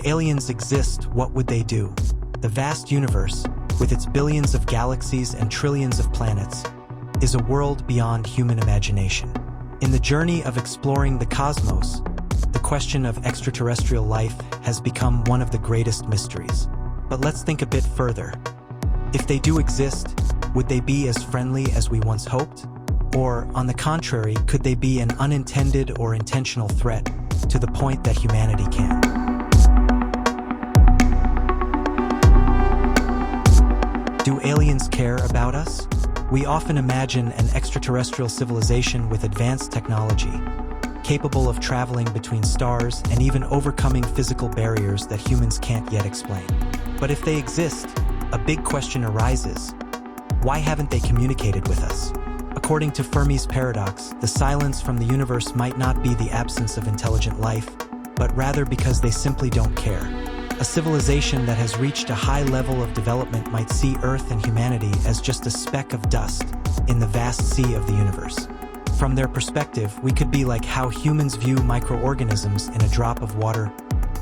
If aliens exist, what would they do? The vast universe, with its billions of galaxies and trillions of planets, is a world beyond human imagination. In the journey of exploring the cosmos, the question of extraterrestrial life has become one of the greatest mysteries. But let's think a bit further. If they do exist, would they be as friendly as we once hoped? Or, on the contrary, could they be an unintended or intentional threat to the point that humanity can? Do aliens care about us? We often imagine an extraterrestrial civilization with advanced technology, capable of traveling between stars and even overcoming physical barriers that humans can't yet explain. But if they exist, a big question arises. Why haven't they communicated with us? According to Fermi's paradox, the silence from the universe might not be the absence of intelligent life, but rather because they simply don't care. A civilization that has reached a high level of development might see Earth and humanity as just a speck of dust in the vast sea of the universe. From their perspective, we could be like how humans view microorganisms in a drop of water,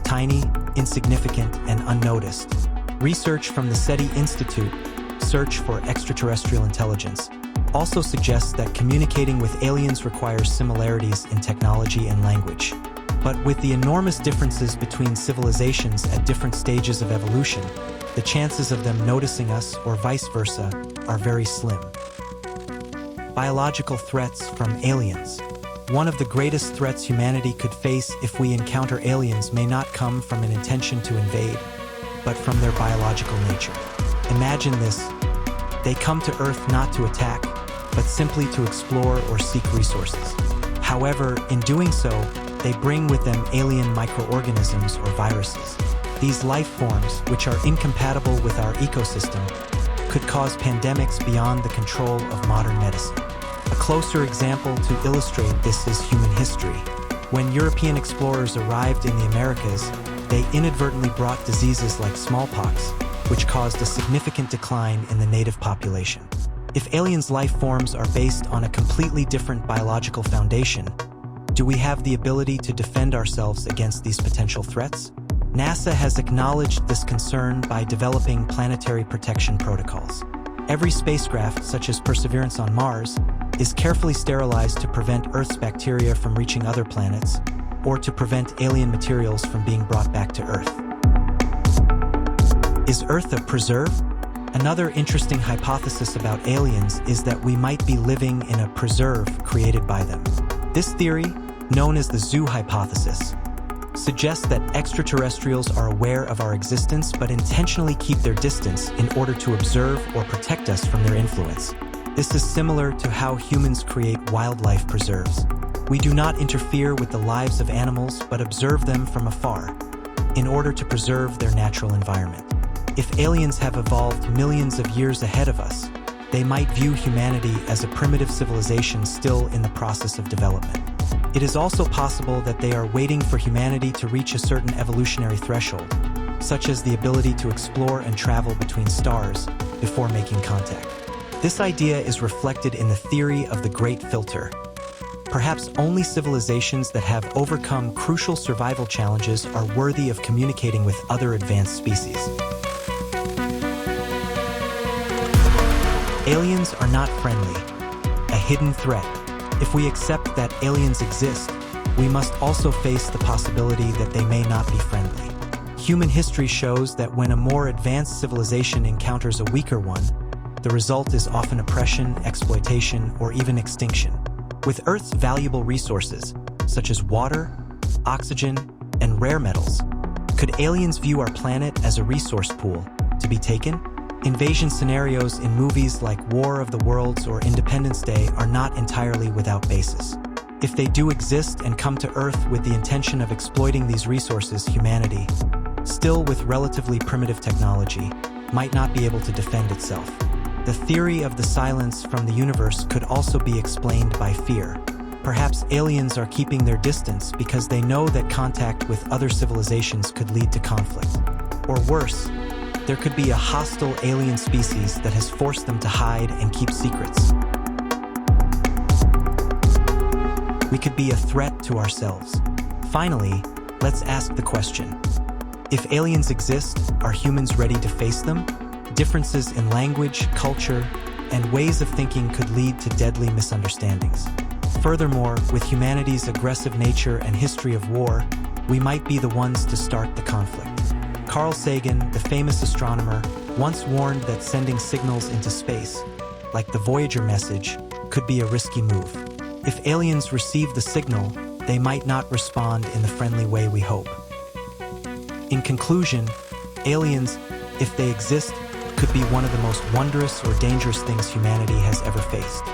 tiny, insignificant, and unnoticed. Research from the SETI Institute, Search for Extraterrestrial Intelligence, also suggests that communicating with aliens requires similarities in technology and language. But with the enormous differences between civilizations at different stages of evolution, the chances of them noticing us or vice versa are very slim. Biological threats from aliens. One of the greatest threats humanity could face if we encounter aliens may not come from an intention to invade, but from their biological nature. Imagine this: they come to Earth not to attack, but simply to explore or seek resources. However, in doing so, they bring with them alien microorganisms or viruses. These life forms, which are incompatible with our ecosystem, could cause pandemics beyond the control of modern medicine. A closer example to illustrate this is human history. When European explorers arrived in the Americas, they inadvertently brought diseases like smallpox, which caused a significant decline in the native population. If aliens' life forms are based on a completely different biological foundation, do we have the ability to defend ourselves against these potential threats? NASA has acknowledged this concern by developing planetary protection protocols. Every spacecraft, such as Perseverance on Mars, is carefully sterilized to prevent Earth's bacteria from reaching other planets, or to prevent alien materials from being brought back to Earth. Is Earth a preserve? Another interesting hypothesis about aliens is that we might be living in a preserve created by them. This theory, known as the zoo hypothesis, suggests that extraterrestrials are aware of our existence but intentionally keep their distance in order to observe or protect us from their influence. This is similar to how humans create wildlife preserves. We do not interfere with the lives of animals but observe them from afar in order to preserve their natural environment. If aliens have evolved millions of years ahead of us, they might view humanity as a primitive civilization still in the process of development. It is also possible that they are waiting for humanity to reach a certain evolutionary threshold, such as the ability to explore and travel between stars before making contact. This idea is reflected in the theory of the Great Filter. Perhaps only civilizations that have overcome crucial survival challenges are worthy of communicating with other advanced species. Aliens are not friendly, a hidden threat. If we accept that aliens exist, we must also face the possibility that they may not be friendly. Human history shows that when a more advanced civilization encounters a weaker one, the result is often oppression, exploitation, or even extinction. With Earth's valuable resources, such as water, oxygen, and rare metals, could aliens view our planet as a resource pool to be taken? Invasion scenarios in movies like War of the Worlds or Independence Day are not entirely without basis. If they do exist and come to Earth with the intention of exploiting these resources, humanity, still with relatively primitive technology, might not be able to defend itself. The theory of the silence from the universe could also be explained by fear. Perhaps aliens are keeping their distance because they know that contact with other civilizations could lead to conflict. Or worse, there could be a hostile alien species that has forced them to hide and keep secrets. We could be a threat to ourselves. Finally, let's ask the question: If aliens exist, are humans ready to face them? Differences in language, culture, and ways of thinking could lead to deadly misunderstandings. Furthermore, with humanity's aggressive nature and history of war, we might be the ones to start the conflict. Carl Sagan, the famous astronomer, once warned that sending signals into space, like the Voyager message, could be a risky move. If aliens receive the signal, they might not respond in the friendly way we hope. In conclusion, aliens, if they exist, could be one of the most wondrous or dangerous things humanity has ever faced.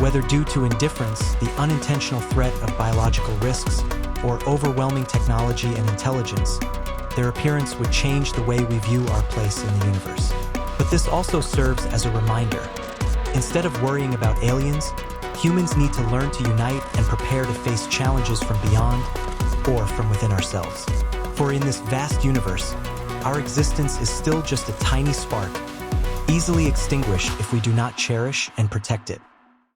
Whether due to indifference, the unintentional threat of biological risks, or overwhelming technology and intelligence, their appearance would change the way we view our place in the universe. But this also serves as a reminder. Instead of worrying about aliens, humans need to learn to unite and prepare to face challenges from beyond or from within ourselves. For in this vast universe, our existence is still just a tiny spark, easily extinguished if we do not cherish and protect it.